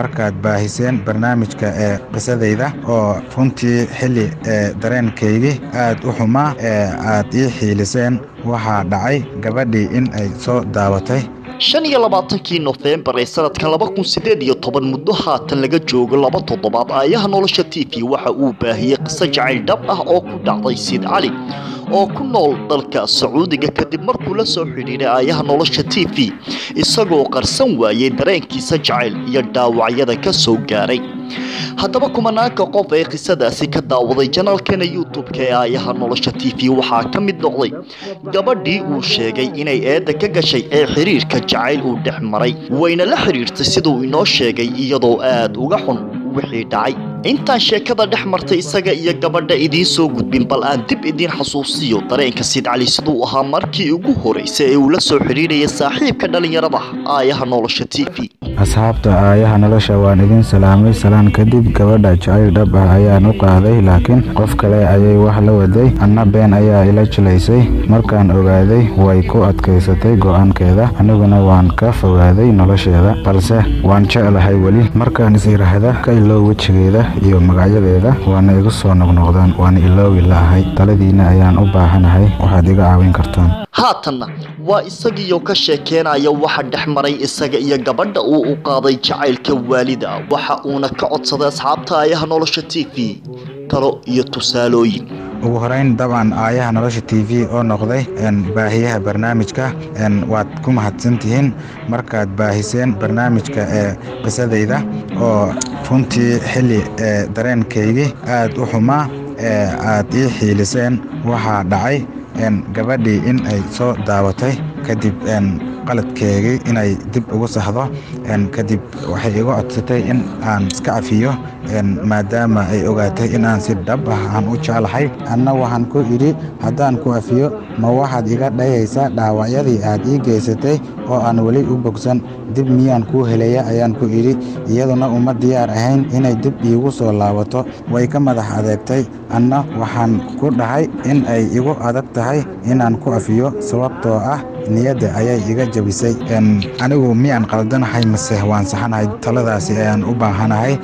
markaad baahiseen barnaamijka qisadayda oo runtii xilli dareenkaygii aad u xumaa aad ii xiiliseen waxaa dhacay gabadhii in ay soo daawatay 25 November ee sanadka 2018 muddo haatan laga joogo 2 toddobaad Aayaha Nolosha TV waxa uu baahiyay qiso jacayl dhab ah oo ku dhacday Siid Cali oo ku nool dalka Sacuudiga kadib markuu la soo xiriiray Aayaha Nolosha TV isagoo qarsan waayay dareenkiisa jacayl iyo dhaawacyada ka soo gaaray haddaba kumanaanka qof ee qisadaasi ka daawaday channelkeena YouTube-ka ee Aayaha Nolosha TV waxaa ka mid noqday gabadhii uu sheegay inay eeda ka gashay ee xiriirka jacayl uu dhex maray wayna la xiriirtay sidoo inoo sheegay iyadoo aad uga xun wixii dhacay intaan sheekada dhex martay isaga iyo gabadha idiin soo gudbin bal aan dib idiin xasuusiyo dareenka Siid Cali sidoo ahaa markii ugu horeysay ee uu la soo xiriirayay saaxiibka dhalinyarada Aayaha Nolosha TV asxaabta Aayaha Nolosha waan idin salaamay salaan kadib gabadha jacayl dhab ah ayaan u qaaday laakiin qof kale ayay wax la waday anna been ayaa ila jilaysay markaan ogaaday way ku adkaysatay go'aankeeda aniguna waan ka fogaaday nolosheeda balse waan jeclahay wali markaan is iraahdo ka iloow wajigeeda iyo magacyadeeda waana igu soo noqnoqdaan waana iloowi laahay taladiina ayaan u baahanahay waxaad iga caawin kartaan haatanna waa isagii ka sheekeynaya waxa dhex maray isaga iyo gabadha uu u qaaday jacaylka waalida waxa uuna ka codsaday asxaabta Aayaha Nolosha TV talo iyo tusaalooyin ugu horeyn dabcan Aayaha Nolosha TV oo noqday baahiyaha barnaamijka waad ku mahadsantihiin markaad baahiseen barnaamijka qisadayda oo runtii xilli dareenkaygii aad u xumaa aad ii xiiliseen waxaa dhacay gabadhii in ay soo daawatay kadib qaladkeegii inay dib ugu saxdo kadib waxay igu codsatay in aan iska cafiyo maadaama ay ogaatay in aan si dhab ah aan u jeclahay anna waxaan ku idhi haddaan ku cafiyo ma waxaad iga dhayaysaa dhaawacyadii aad ii geysatay oo aan weli u bogsan dib miyaan kuu helaya ayaan ku idhi iyaduna uma diyaar ahayn inay dib iigu soo laabato way ka madax adeegtay anna waxaan ku dhahay in ay igu adag tahay inaan ku cafiyo sababtoo ah niyadda ayay iga jabisay anigu miyaan qaldanahay mase waan saxanahay taladaasi ayaan u baahanahay